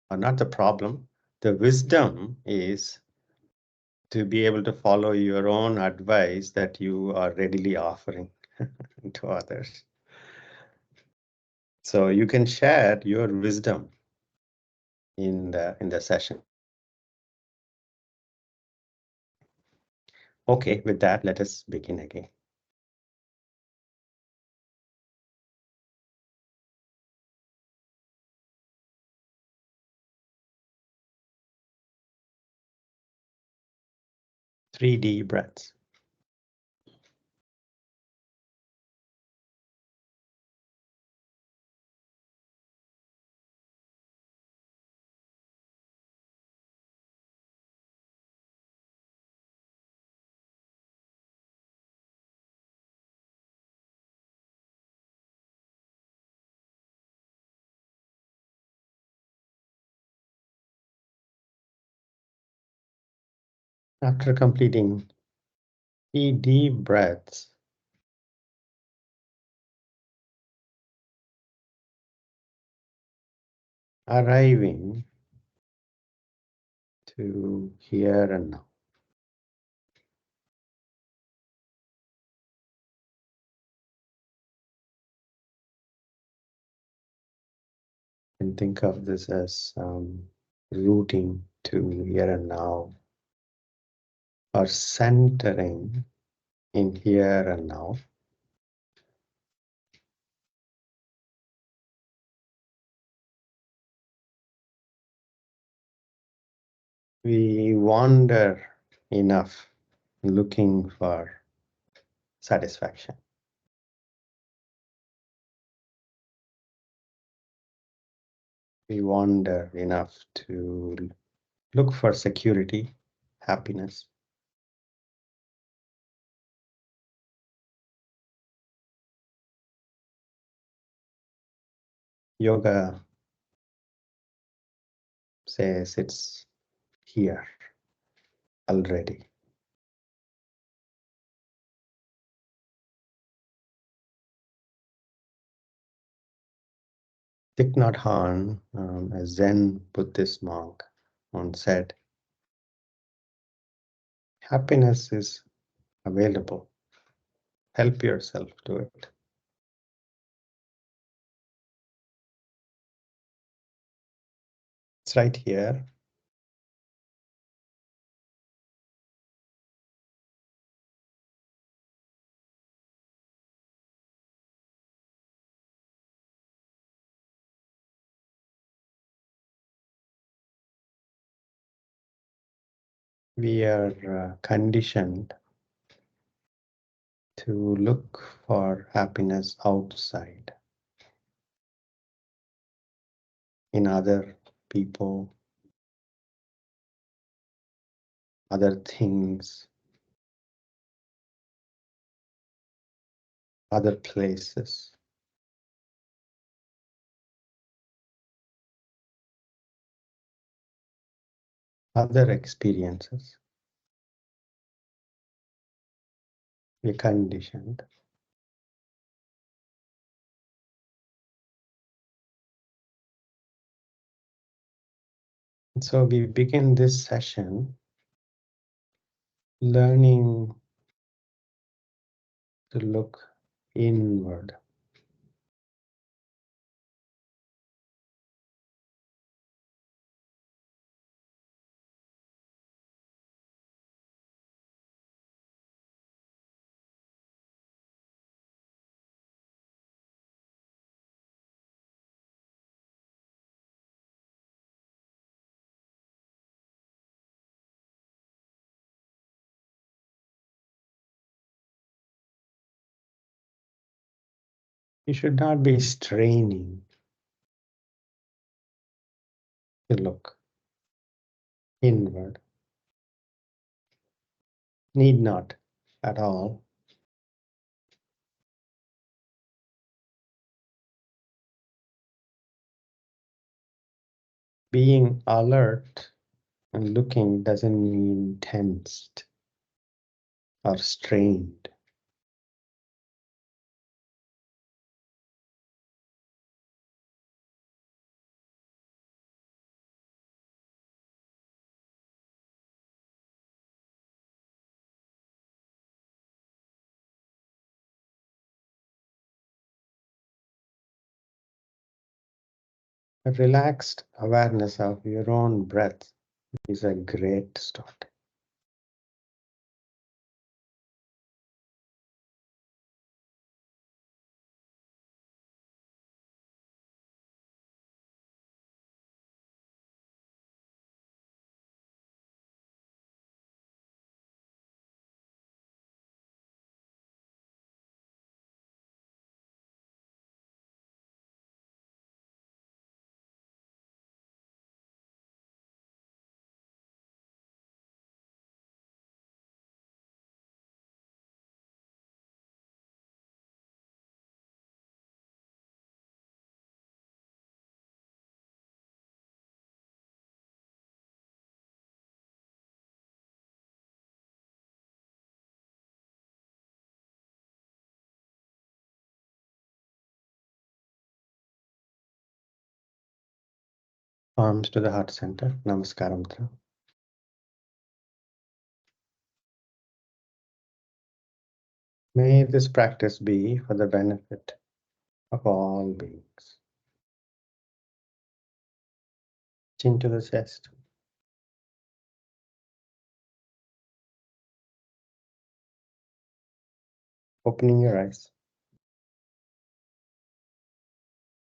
or not the problem, the wisdom is to be able to follow your own advice that you are readily offering to others. So you can share your wisdom in the session. Okay, with that, let us begin again. Three deep breaths. After completing 3 deep breaths, arriving to here and now. And think of this as rooting to here and now, or centering in here and now. We wander enough looking for satisfaction. We wander enough to look for security, happiness. Yoga says it's here already. Thich Nhat Hanh, a Zen Buddhist monk, once said, happiness is available. Help yourself to it. It's right here. We are conditioned to look for happiness outside, in other people, other things, other places. Other experiences. We're conditioned. So we begin this session learning to look inward. You should not be straining to look inward. Need not at all. Being alert and looking doesn't mean tensed or strained. A relaxed awareness of your own breath is a great start. Palms to the heart center. Namaskaram. May this practice be for the benefit of all beings. Chin to the chest. Opening your eyes.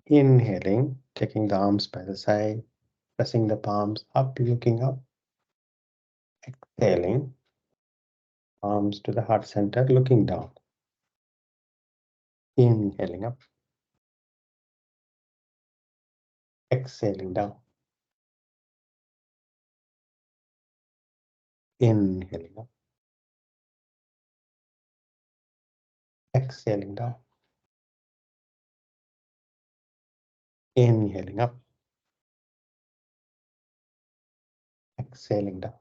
Inhaling, taking the arms by the side, pressing the palms up, looking up. Exhaling, arms to the heart center, looking down. Inhaling up. Exhaling down. Inhaling up. Exhaling down. Inhaling up. Exhaling down.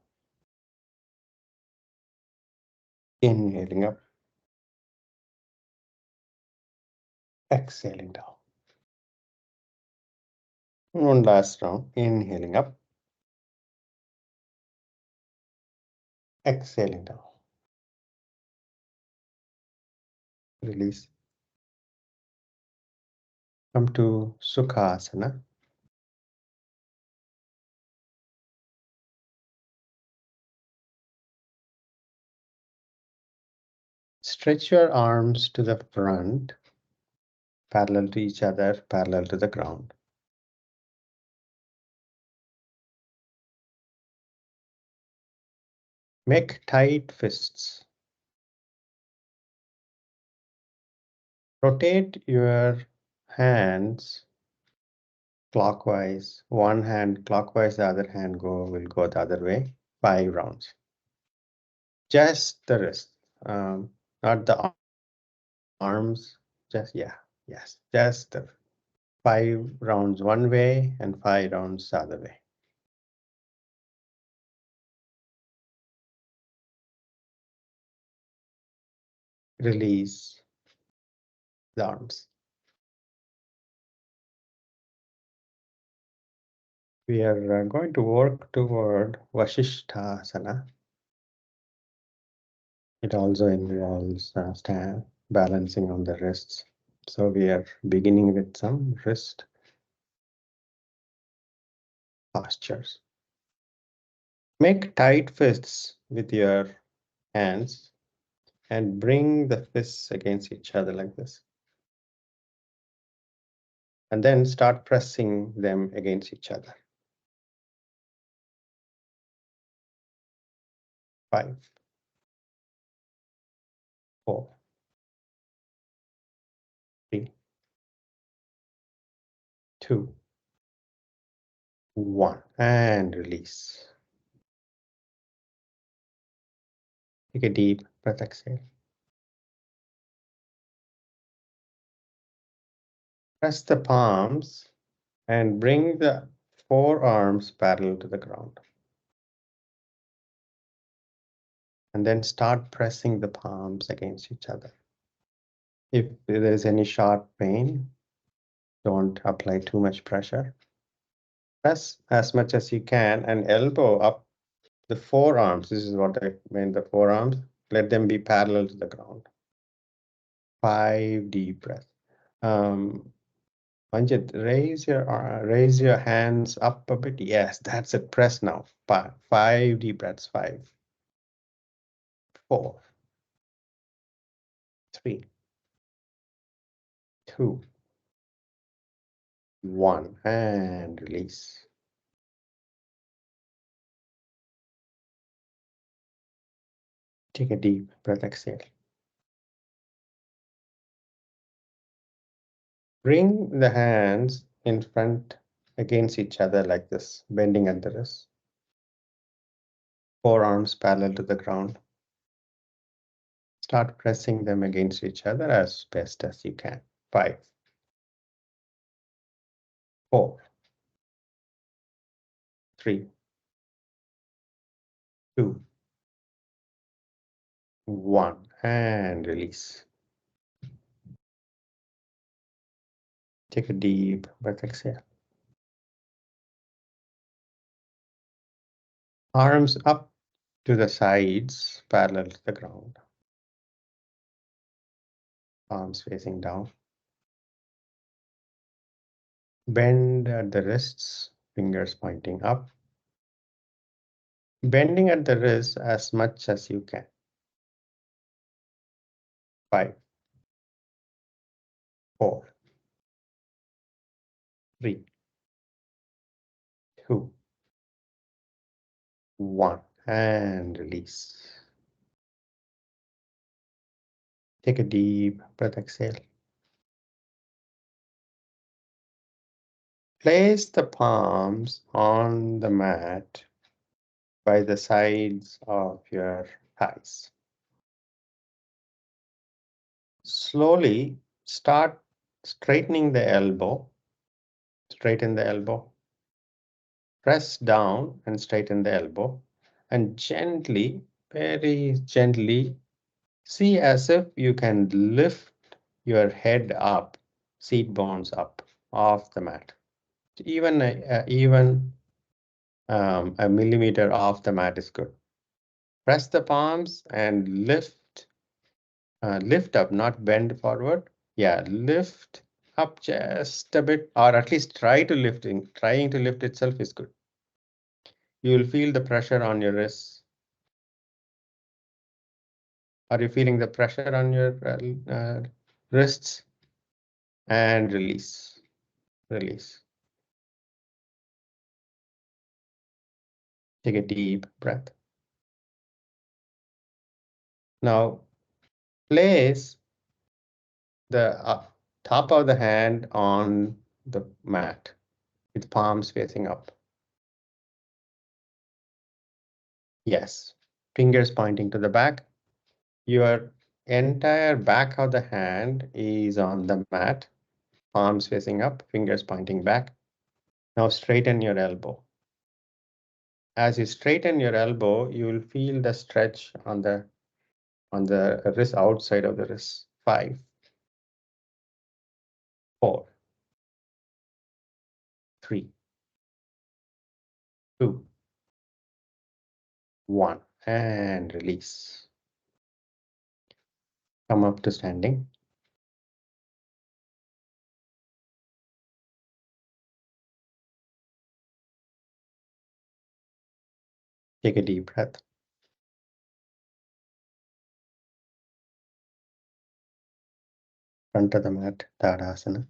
Inhaling up. Exhaling down. One last round. Inhaling up. Exhaling down. Release. Come to Sukhasana. Stretch your arms to the front, parallel to each other, parallel to the ground. Make tight fists. Rotate your hands clockwise. One hand clockwise, the other hand will go the other way. 5 rounds. Just the wrist, not the arms. Just yes. Just the 5 rounds one way and 5 rounds the other way. Release the arms. We are going to work toward Vashistasana. It also involves balancing on the wrists. So we are beginning with some wrist postures. Make tight fists with your hands and bring the fists against each other like this. And then start pressing them against each other. 5, 4, 3, 2, 1, and release. Take a deep breath, exhale. Press the palms and bring the forearms parallel to the ground. And then start pressing the palms against each other. If there is any sharp pain, don't apply too much pressure. Press as much as you can and elbow up the forearms. This is what I mean, the forearms. Let them be parallel to the ground. 5 deep breaths. Manjit, raise your hands up a bit. Yes, that's it. Press now. 5 deep breaths. 5, 4, 3, 2, 1, and release. Take a deep breath. Exhale. Bring the hands in front against each other like this, bending at the wrist. Forearms parallel to the ground. Start pressing them against each other as best as you can. 5, 4, 3, 2, 1, and release. Take a deep breath. Exhale. Arms up to the sides, parallel to the ground. Arms facing down. Bend at the wrists, fingers pointing up. Bending at the wrists as much as you can. 5, 4, 3, 2, 1, and release. Take a deep breath. Exhale. Place the palms on the mat by the sides of your thighs. Slowly start straightening the elbow. Straighten the elbow. Press down and straighten the elbow. And gently, very gently, see as if you can lift your head up, seat bones up off the mat. Even a millimeter off the mat is good. Press the palms and lift up, not bend forward. Yeah, lift up just a bit, or at least try to lift. Trying to lift itself is good. You will feel the pressure on your wrists. Are you feeling the pressure on your wrists? And release, release. Take a deep breath. Now, place the top of the hand on the mat with palms facing up. Yes, fingers pointing to the back. Your entire back of the hand is on the mat, palms facing up, fingers pointing back. Now straighten your elbow. As you straighten your elbow, you will feel the stretch on the wrist, outside of the wrist. 5, 4, 3, 2, 1, and release. Come up to standing. Take a deep breath. Front of the mat, Tadasana.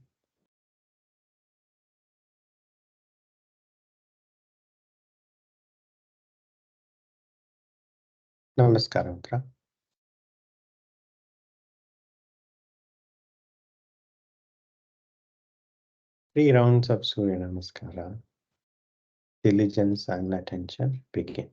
Namaskara Mudra. 3 rounds of Surya Namaskara. Diligence and attention begin.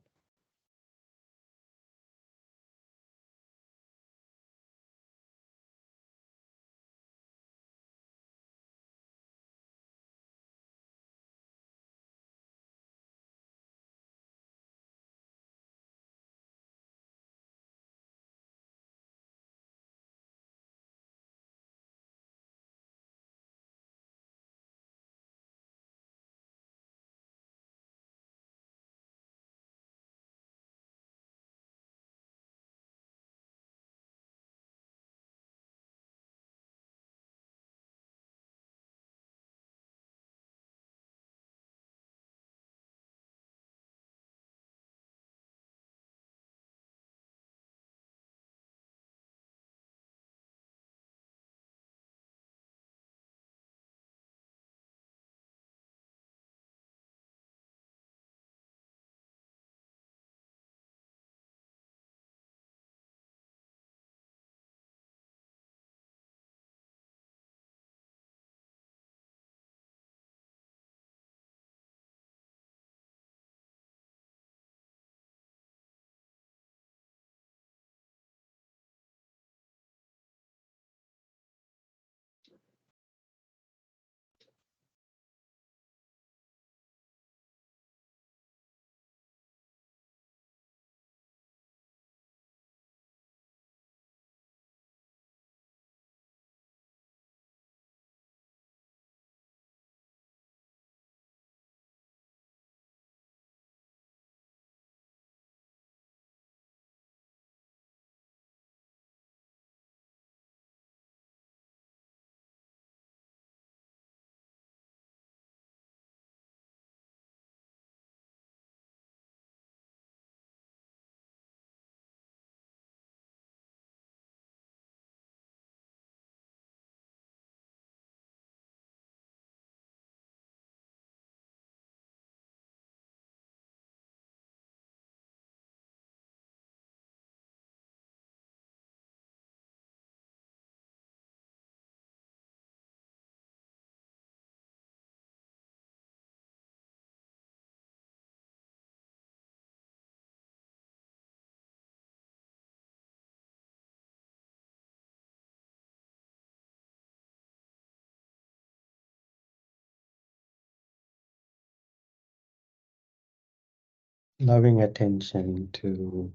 Loving attention to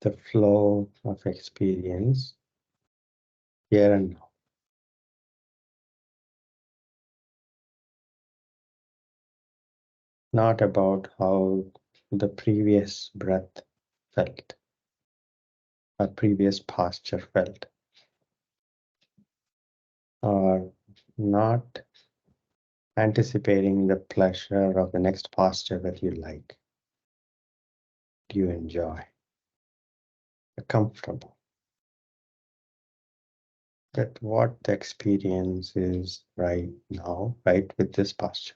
the flow of experience here and now. Not about how the previous breath felt, or previous posture felt, or not anticipating the pleasure of the next posture that you like, you enjoy, you're comfortable. That what the experience is right now, right with this posture.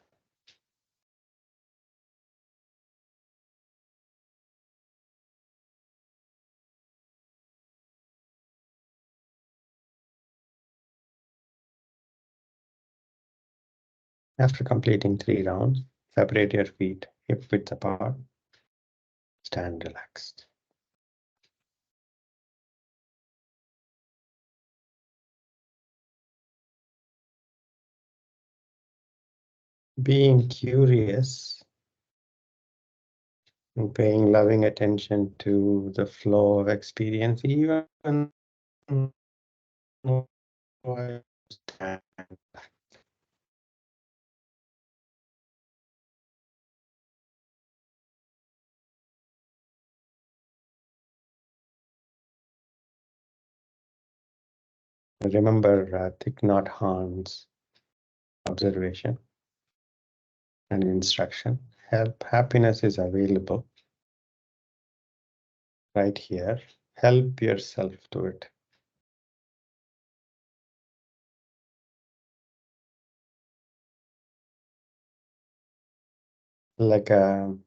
After completing 3 rounds, separate your feet hip width apart, stand relaxed. Being curious and paying loving attention to the flow of experience, even while you stand. Remember Thich Nhat Hanh's observation and instruction. Happiness is available right here. Help yourself to it. Like a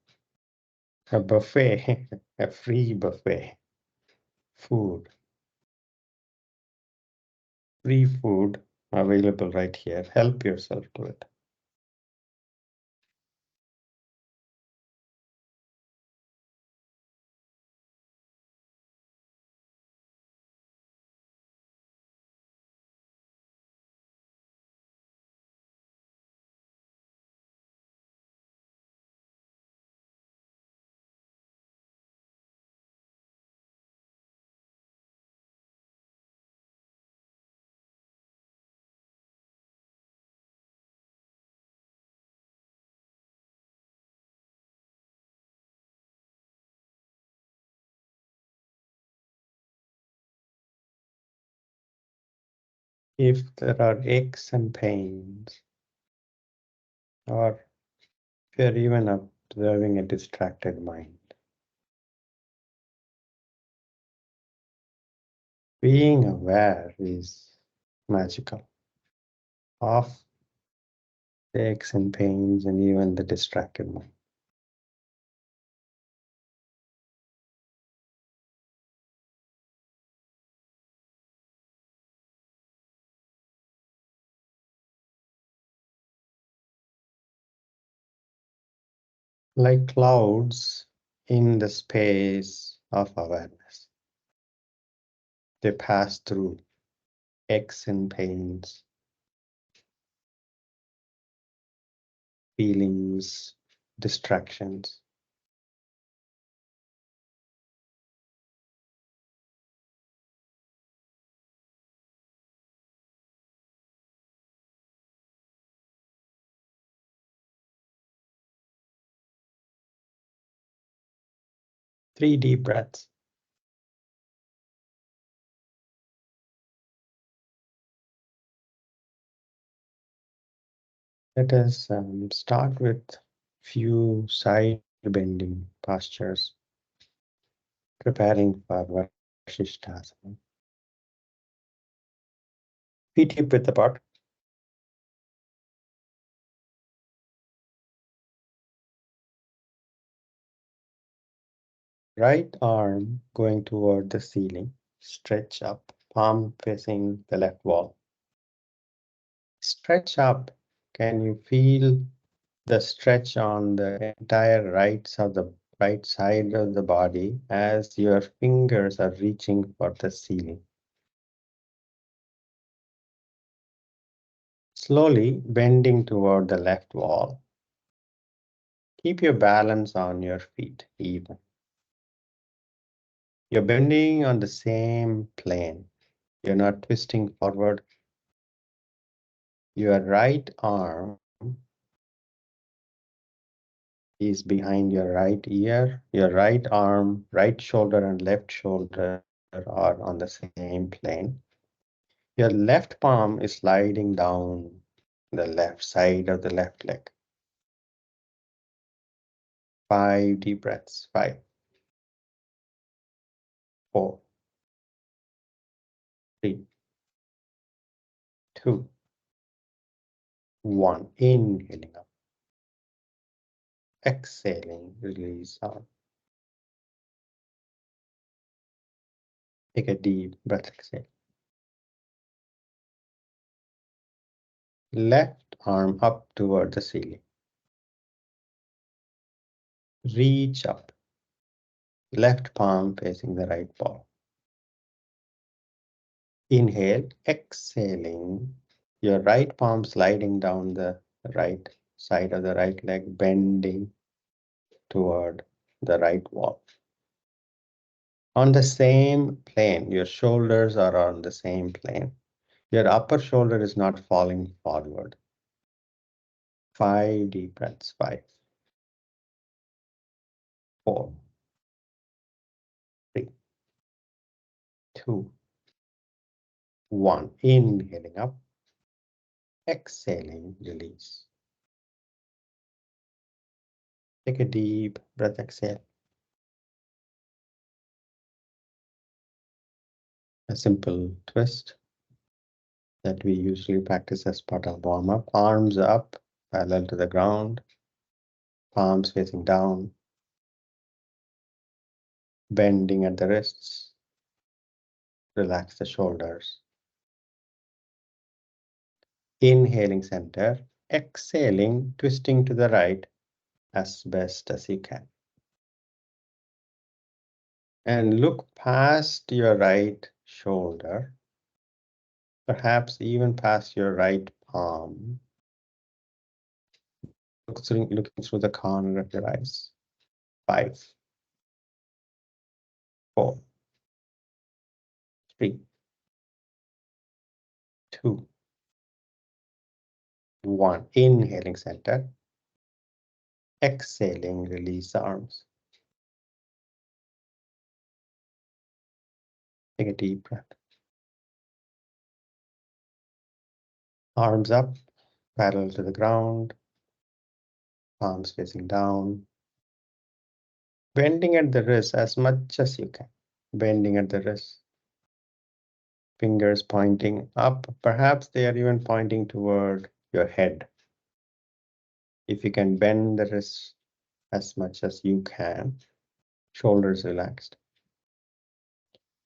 buffet, a free buffet, food, free food available right here. Help yourself to it. If there are aches and pains, or if you're even observing a distracted mind, being aware is magical. Of the aches and pains and even the distracted mind. Like clouds in the space of awareness, they pass through aches and pains, feelings, distractions. Three deep breaths. Let us start with few side bending postures, preparing for Vashistasana. Feet hip width apart. Right arm going toward the ceiling. Stretch up, palm facing the left wall. Stretch up. Can you feel the stretch on the entire right side of the body as your fingers are reaching for the ceiling? Slowly bending toward the left wall. Keep your balance on your feet even. You're bending on the same plane. You're not twisting forward. Your right arm is behind your right ear. Your right arm, right shoulder, and left shoulder are on the same plane. Your left palm is sliding down the left side of the left leg. 5 deep breaths. 5, 4, 3, 2, 1. Inhaling up. Exhaling, release out. Take a deep breath, exhale. Left arm up toward the ceiling. Reach up. Left palm facing the right ball. Inhale, exhaling. Your right palm sliding down the right side of the right leg, bending toward the right wall. On the same plane, your shoulders are on the same plane. Your upper shoulder is not falling forward. 5 deep breaths. 5, 4, 3, 2, 1. Inhaling up. Exhaling, release. Take a deep breath, exhale. A simple twist that we usually practice as part of warm-up. Arms up, parallel to the ground, palms facing down, bending at the wrists, relax the shoulders. Inhaling center, exhaling, twisting to the right as best as you can. And look past your right shoulder, perhaps even past your right palm. Looking through the corner of your eyes. 5, 4, 3, 2, 1. Inhaling center. Exhaling, release the arms. Take a deep breath. Arms up, parallel to the ground. Palms facing down. Bending at the wrist as much as you can. Bending at the wrist. Fingers pointing up. Perhaps they are even pointing toward your head. If you can bend the wrist as much as you can. Shoulders relaxed.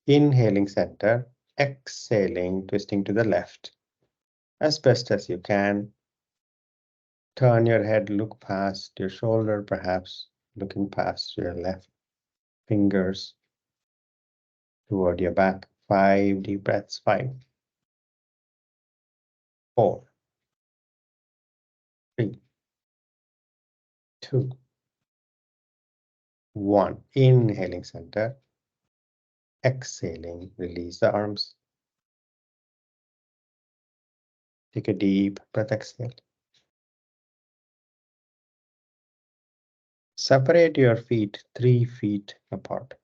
Inhaling center. Exhaling, twisting to the left. As best as you can. Turn your head, look past your shoulder, perhaps looking past your left fingers toward your back. 5 deep breaths. 5, 4, 3, 2, 1. Inhaling center. Exhaling, release the arms. Take a deep breath, exhale. Separate your feet 3 feet apart.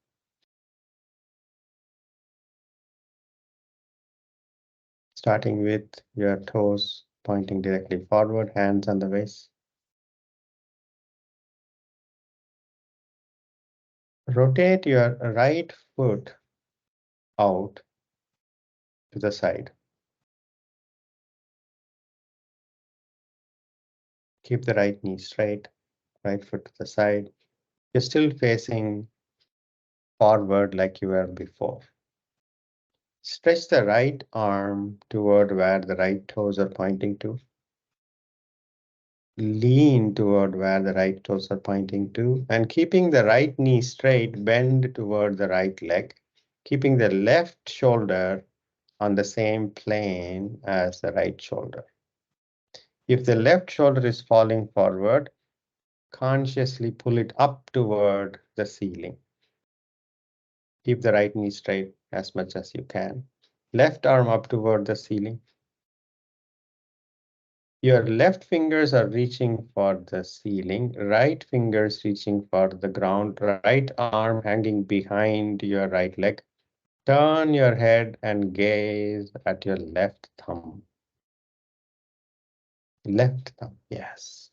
Starting with your toes pointing directly forward, hands on the waist. Rotate your right foot out to the side. Keep the right knee straight, right foot to the side. You're still facing forward like you were before. Stretch the right arm toward where the right toes are pointing to. Lean toward where the right toes are pointing to, and keeping the right knee straight, bend toward the right leg, keeping the left shoulder on the same plane as the right shoulder. If the left shoulder is falling forward, Consciously pull it up toward the ceiling. Keep the right knee straight as much as you can. Left arm up toward the ceiling. Your left fingers are reaching for the ceiling, right fingers reaching for the ground, right arm hanging behind your right leg. Turn your head and gaze at your left thumb. Left thumb, yes.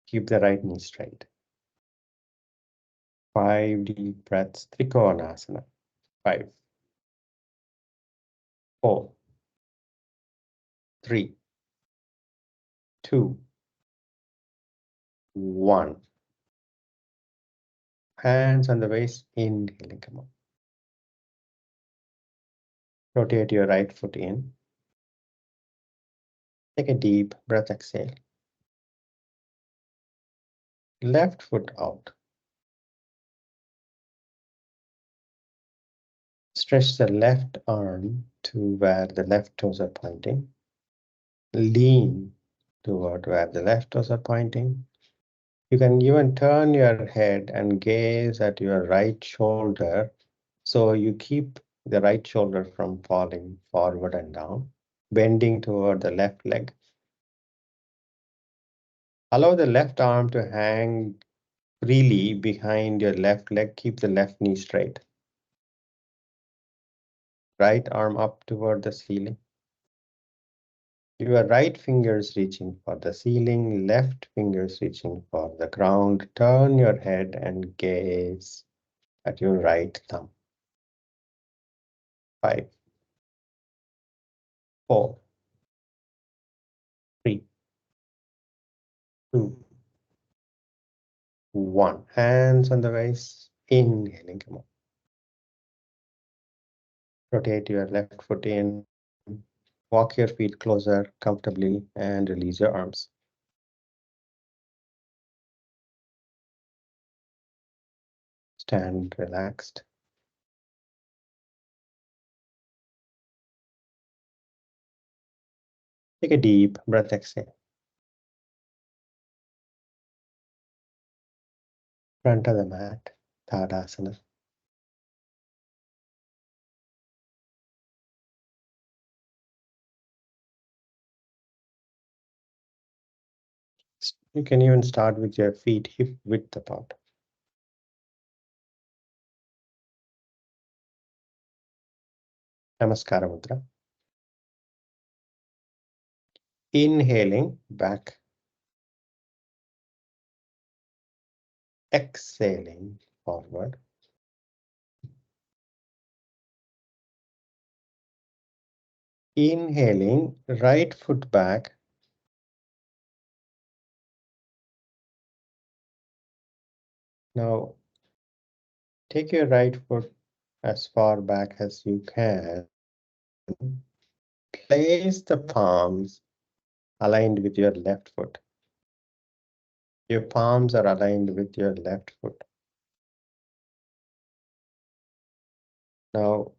Keep the right knee straight. 5 deep breaths, Trikonasana. 5, 4, 3, 2, 1. Hands on the waist, inhaling, come on. Rotate your right foot in. Take a deep breath, exhale. Left foot out. Stretch the left arm to where the left toes are pointing. Lean toward where the left toes are pointing. You can even turn your head and gaze at your right shoulder so you keep the right shoulder from falling forward and down, bending toward the left leg. Allow the left arm to hang freely behind your left leg. Keep the left knee straight. Right arm up toward the ceiling. Your right fingers reaching for the ceiling, left fingers reaching for the ground. Turn your head and gaze at your right thumb. 5, 4, 3, 2, 1. Hands on the waist. Inhaling, come on. Rotate your left foot in. Walk your feet closer comfortably and release your arms. Stand relaxed. Take a deep breath, exhale. Front of the mat, Tadasana. You can even start with your feet hip width apart. Namaskara Mudra. Inhaling back. Exhaling forward. Inhaling, right foot back. Now, take your right foot as far back as you can. Place the palms aligned with your left foot. Your palms are aligned with your left foot. Now,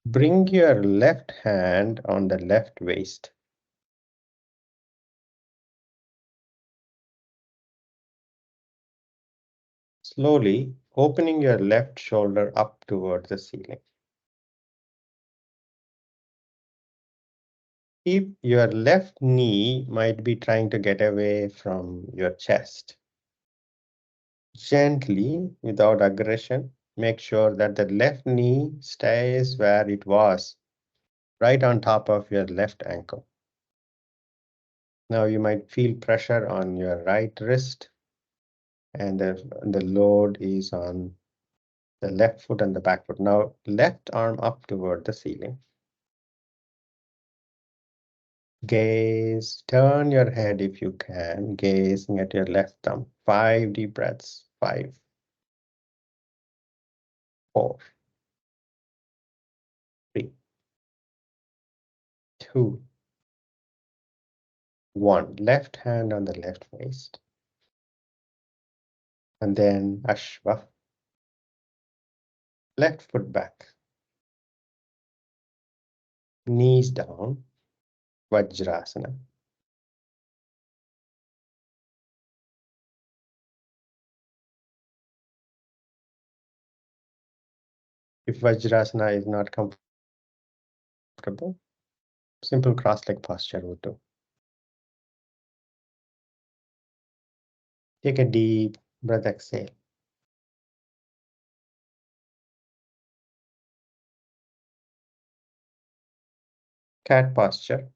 bring your left hand on the left waist. Slowly opening your left shoulder up toward the ceiling. Keep your left knee might be trying to get away from your chest. Gently, without aggression, make sure that the left knee stays where it was, right on top of your left ankle. Now you might feel pressure on your right wrist, and the load is on the left foot and the back foot. Now, left arm up toward the ceiling. Gaze, turn your head if you can, gazing at your left thumb. 5 deep breaths. 5, 4, 3, 2, 1. Left hand on the left waist. And then Ashva. Left foot back. Knees down. Vajrasana. If Vajrasana is not comfortable, simple cross-leg posture would do. Take a deep breath, exhale. Cat posture.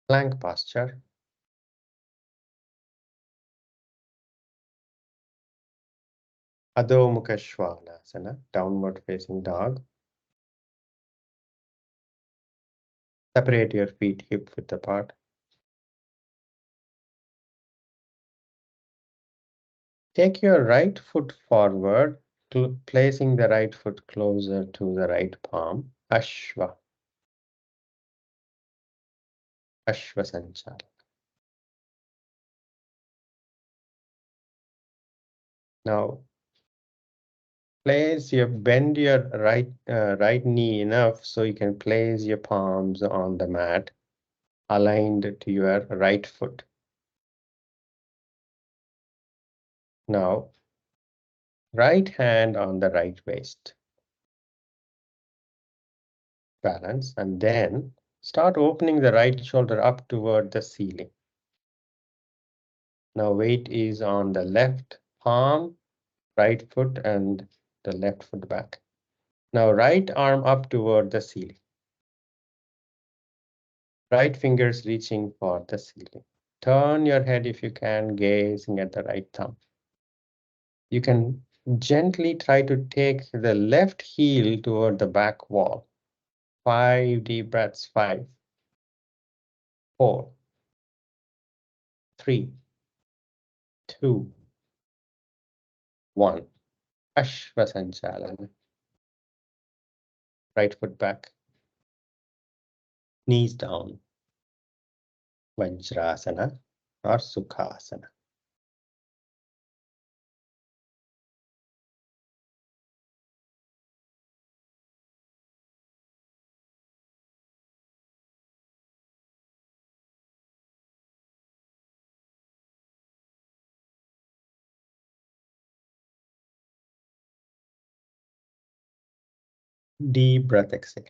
Plank posture. Adho Mukha Svanasana, downward facing dog. Separate your feet hip width apart. Take your right foot forward, placing the right foot closer to the right palm. Ashva. Ashva Sanchala. Now, bend your right knee enough so you can place your palms on the mat, aligned to your right foot. Now, right hand on the right waist. Balance, and then start opening the right shoulder up toward the ceiling. Now weight is on the left palm, right foot, and the left foot back. Now right arm up toward the ceiling. Right fingers reaching for the ceiling. Turn your head if you can, gazing at the right thumb. You can gently try to take the left heel toward the back wall. 5 deep breaths. 5, 4, 3, 2, 1. Ashvasanchalana. Right foot back. Knees down. Vajrasana or Sukhasana. Deep breath, exhale.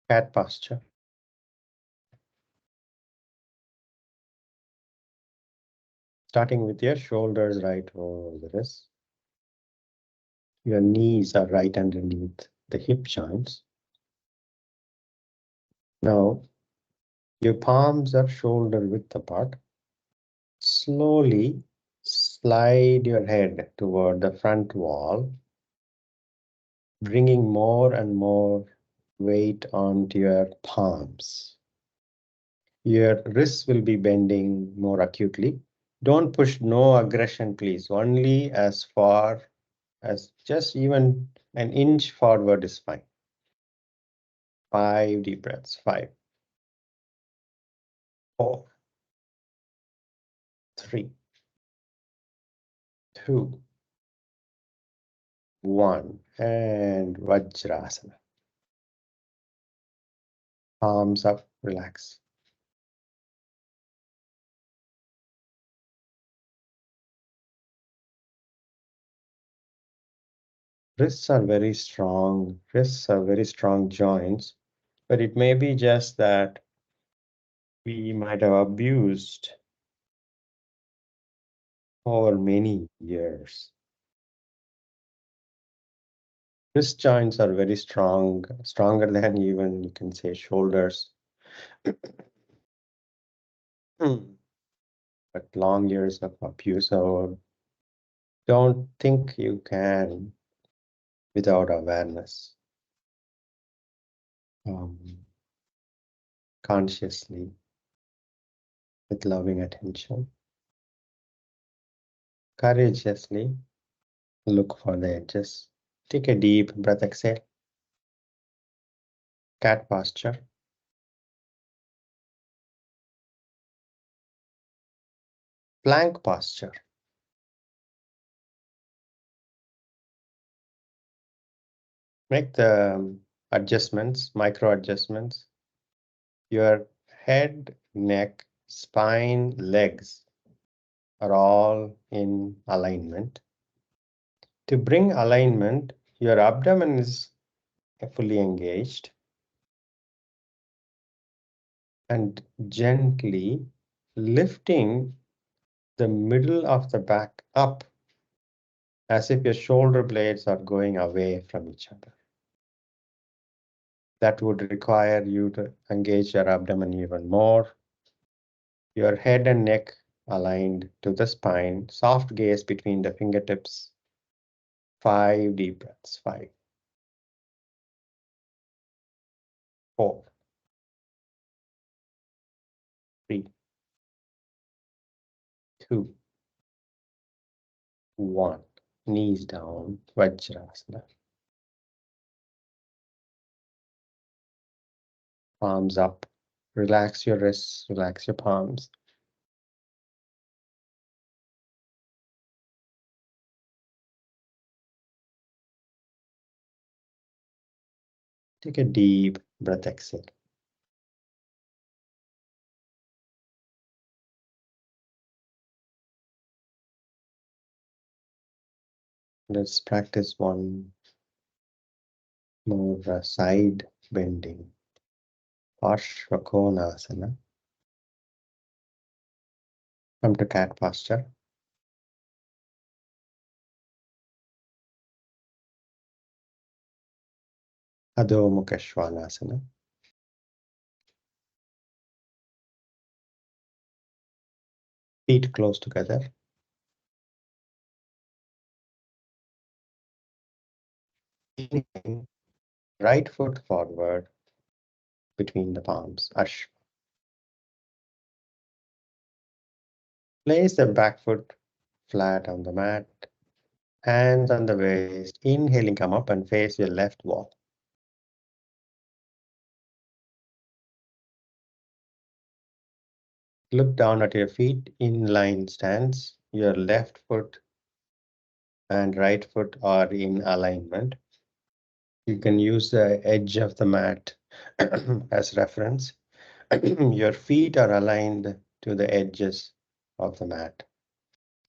Cat posture. Starting with your shoulders right over the wrist. Your knees are right underneath the hip joints. Now, your palms are shoulder width apart. Slowly slide your head toward the front wall, bringing more and more weight onto your palms. Your wrists will be bending more acutely. Don't push, no aggression, please. Only as far as just even an inch forward is fine. 5 deep breaths. 5, 4, 3, 2, 1. And Vajrasana. Palms up, relax. Wrists are very strong. Wrists are very strong joints, but it may be just that we might have abused over many years. Wrist joints are very strong, stronger than even you can say shoulders. But long years of abuse, so don't think you can without awareness. Consciously, with loving attention, courageously look for the edges. Take a deep breath, exhale. Cat posture. Plank posture. Make the adjustments, micro adjustments. Your head, neck, spine, legs are all in alignment. To bring alignment, your abdomen is fully engaged, and gently lifting the middle of the back up as if your shoulder blades are going away from each other. That would require you to engage your abdomen even more. Your head and neck aligned to the spine, soft gaze between the fingertips. 5 deep breaths. 5, 4, 3, 2, 1. Knees down, Vajrasana. Palms up. Relax your wrists, relax your palms. Take a deep breath, exhale. Let's practice one more side bending. Parshvakonasana. Come to cat posture. Adho Mukha Svanasana. Feet close together. Right foot forward between the palms. Ashva. Place the back foot flat on the mat. Hands on the waist. Inhaling, come up and face your left wall. Look down at your feet, inline stance. Your left foot and right foot are in alignment. You can use the edge of the mat as reference. Your feet are aligned to the edges of the mat,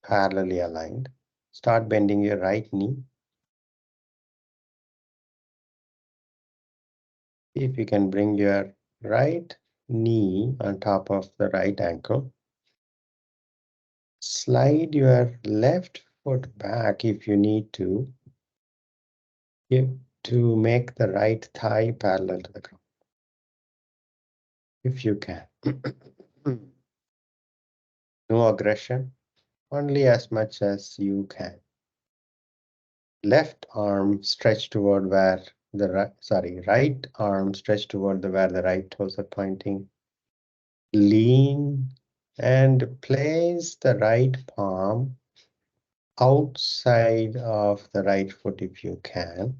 parallelly aligned. Start bending your right knee. If you can bring your right knee on top of the right ankle. Slide your left foot back if you need to make the right thigh parallel to the ground, if you can. No aggression, only as much as you can. Left arm stretched toward where the right arm stretched toward where the right toes are pointing. Lean and place the right palm outside of the right foot if you can.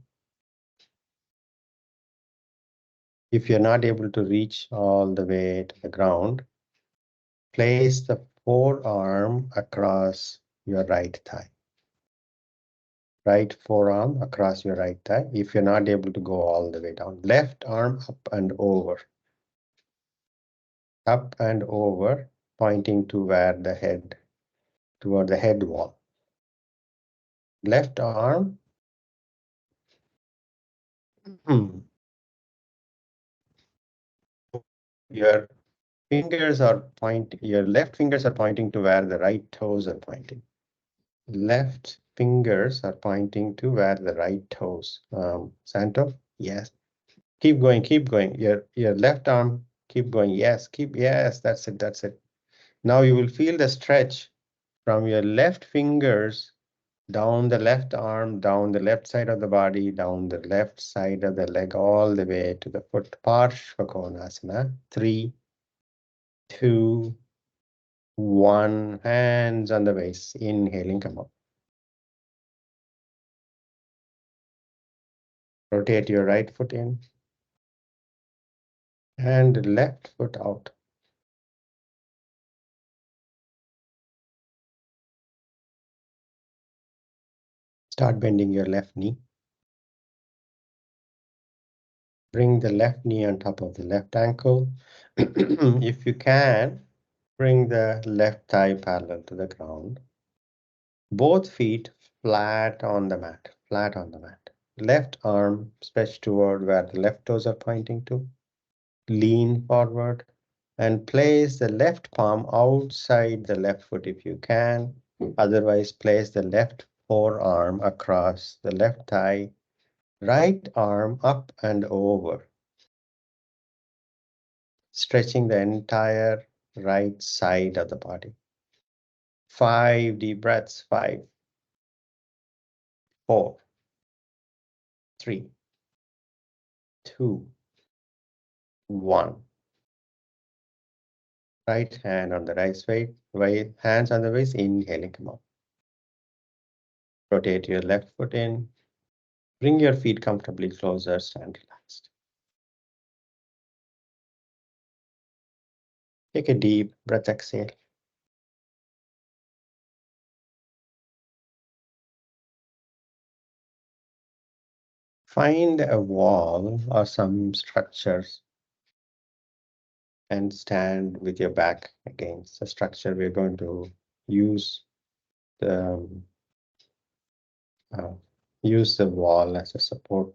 If you're not able to reach all the way to the ground, place the forearm across your right thigh. Right forearm across your right thigh. If you're not able to go all the way down, left arm up and over. Up and over, pointing to where the head, toward the head wall. Left arm. Your fingers are pointing, your left fingers are pointing to where the right toes are pointing. Left fingers are pointing to where the right toes. Santo, yes. Keep going, keep going. Your left arm, keep going. Yes, yes, that's it, that's it. Now you will feel the stretch from your left fingers down the left arm, down the left side of the body, down the left side of the leg, all the way to the foot. Parshvakonasana. 3, 2, 1. Hands on the waist. Inhaling, come up. Rotate your right foot in and left foot out. Start bending your left knee. Bring the left knee on top of the left ankle. If you can, Bring the left thigh parallel to the ground. Both feet flat on the mat, flat on the mat. Left arm stretched toward where the left toes are pointing to. Lean forward and place the left palm outside the left foot if you can. Otherwise, place the left forearm across the left thigh, right arm up and over, stretching the entire right side of the body. 5 deep breaths. 5, 4, 3, 2, 1. Right hand on the right hands on the waist, inhaling, come up. Rotate your left foot in. Bring your feet comfortably closer, stand relaxed. Take a deep breath, exhale. Find a wall or some structures and stand with your back against the structure. We're going to use the wall as a support.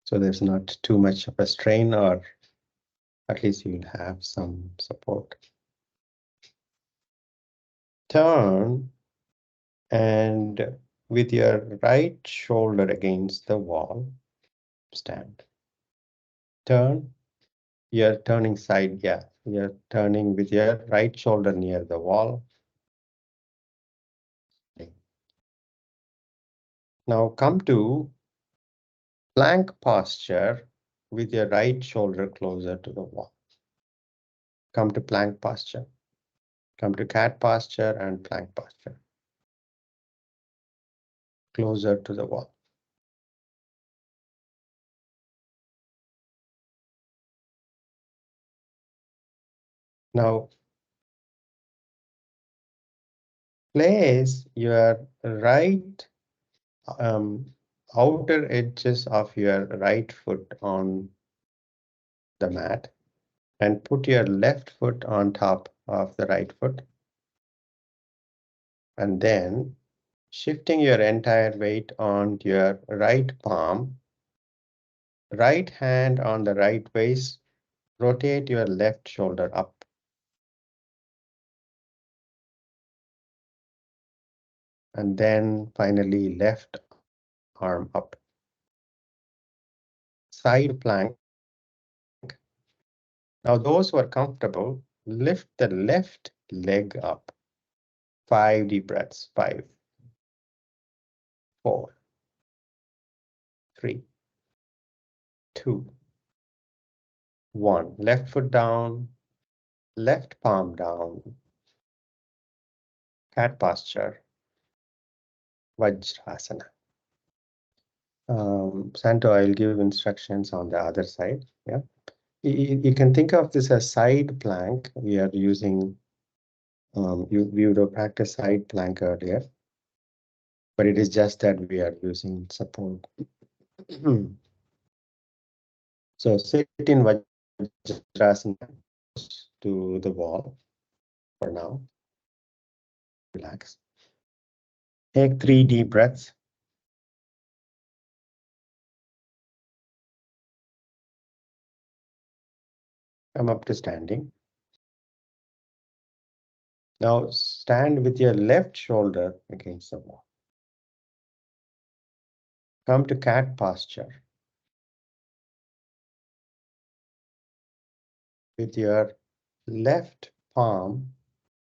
So there's not too much of a strain, or at least you'll have some support. Turn and with your right shoulder against the wall, stand. Turn. You're turning side, yeah. You're turning with your right shoulder near the wall. Now come to plank posture with your right shoulder closer to the wall. Come to plank posture. Come to cat posture and plank posture. Closer to the wall. Now, place your right outer edges of your right foot on the mat and put your left foot on top of the right foot. And then shifting your entire weight on your right palm, right hand on the right waist, rotate your left shoulder up. And then finally left arm up. Side plank. Now those who are comfortable, lift the left leg up. 5 deep breaths. 5, 4, 3, 2, 1. Left foot down, left palm down. Cat posture. Vajrasana. Santo, I'll give instructions on the other side. Yeah, you can think of this as side plank. We are using, we would have practiced side plank earlier, but it is just that we are using support. So sit in Vajrasana to the wall for now. Relax. Take 3 deep breaths. Come up to standing. Now stand with your left shoulder against the wall. Come to cat posture. With your left palm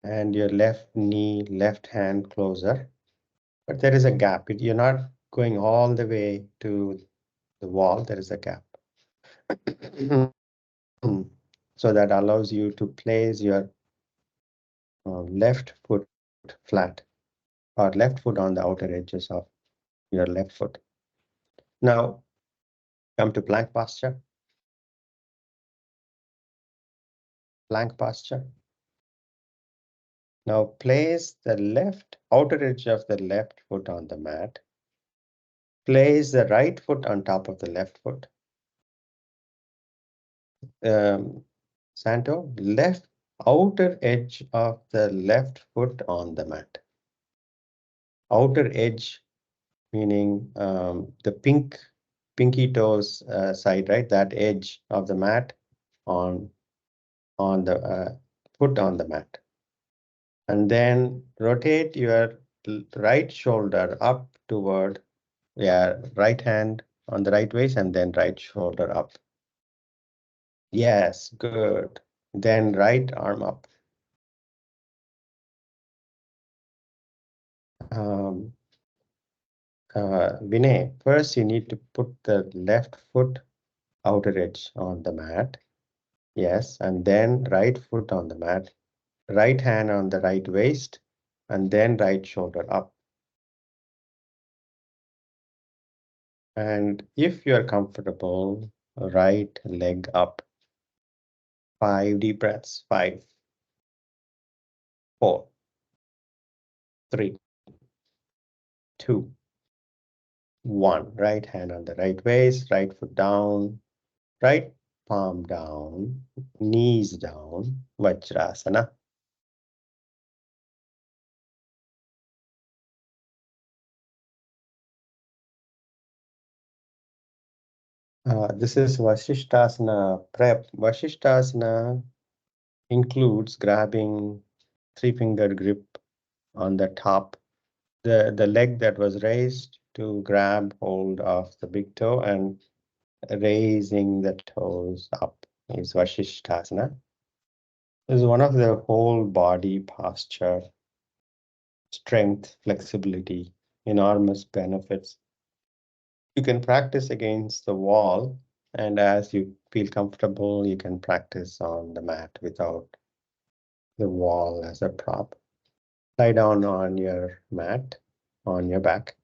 and your left knee, left hand closer, but there is a gap. You're not going all the way to the wall. There is a gap. So that allows you to place your left foot flat or left foot on the outer edges of your left foot. Now come to plank posture. Plank posture. Now place the left outer edge of the left foot on the mat. Place the right foot on top of the left foot. Santo, left outer edge of the left foot on the mat. Outer edge meaning the pinky toes side, right? That edge of the mat on the foot on the mat. And then rotate your right shoulder up toward, yeah, right hand on the right waist and then right shoulder up. Yes, good. Then right arm up. Vinay, first you need to put the left foot outer edge on the mat. Yes, and then right foot on the mat, right hand on the right waist, and then right shoulder up. And if you are comfortable, right leg up. 5 deep breaths. 5, 4, 3, 2, 1. Right hand on the right waist, right foot down, right palm down, knees down, Vajrasana. This is Vashistasana prep. Vashistasana includes grabbing 3-finger grip on the top, the leg that was raised to grab hold of the big toe and raising the toes up is Vashistasana. This is one of the whole body posture, strength, flexibility, enormous benefits. You can practice against the wall, and as you feel comfortable, you can practice on the mat without the wall as a prop. Lie down on your mat, on your back.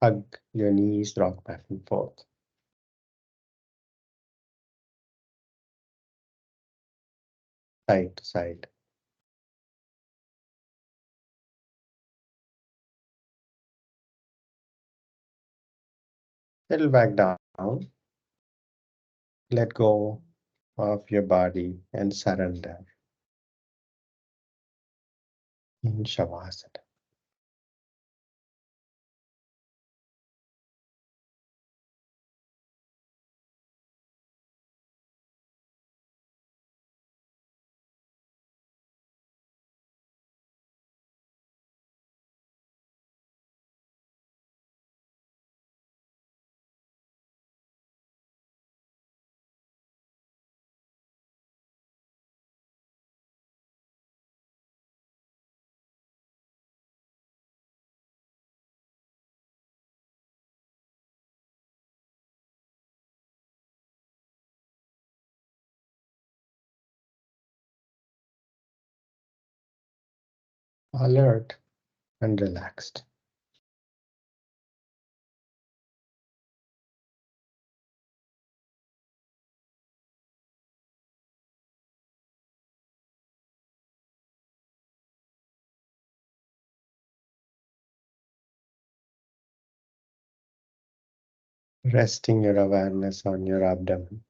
Hug your knees, rock back and forth. Side to side. Settle back down. Let go of your body and surrender in Shavasana. Alert and relaxed. Resting your awareness on your abdomen.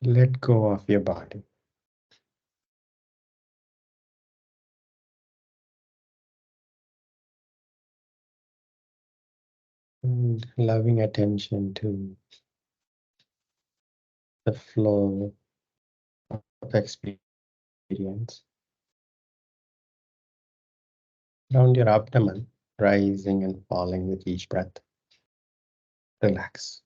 Let go of your body. And loving attention to the flow of experience around your abdomen, rising and falling with each breath. Relax.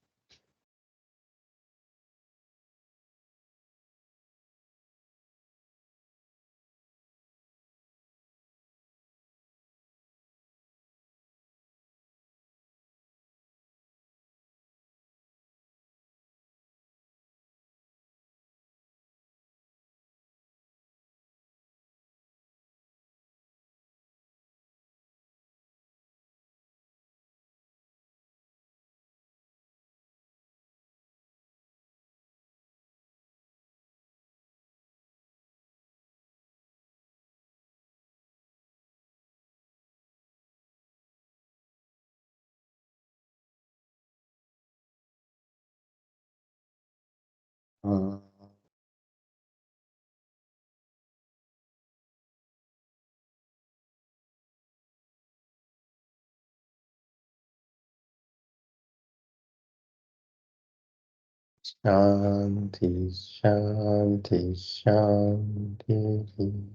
Shanti, Shanti, Shanti.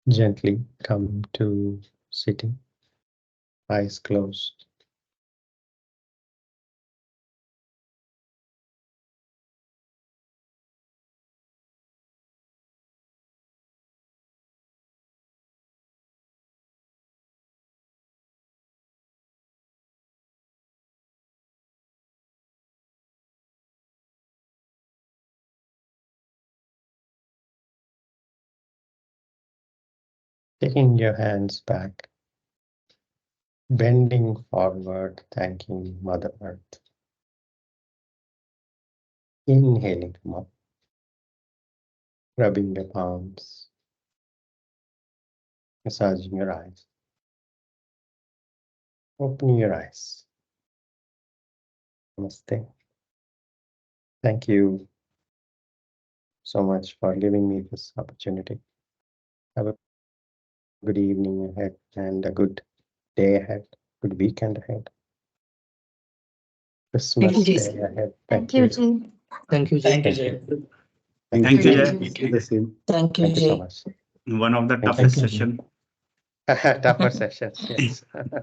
Gently come to sitting, eyes closed. Taking your hands back, bending forward, thanking Mother Earth. Inhaling from up, rubbing your palms, massaging your eyes. Opening your eyes. Namaste. Thank you so much for giving me this opportunity. Have a good evening ahead and a good day ahead, good weekend ahead. Christmas Day ahead. Thank you, Ji. Thank you, Thank Jay. you. Thank you, Jay. The same. Thank you, Thank you so Jay. much. One of the Thank toughest you. session. Tougher sessions, yes.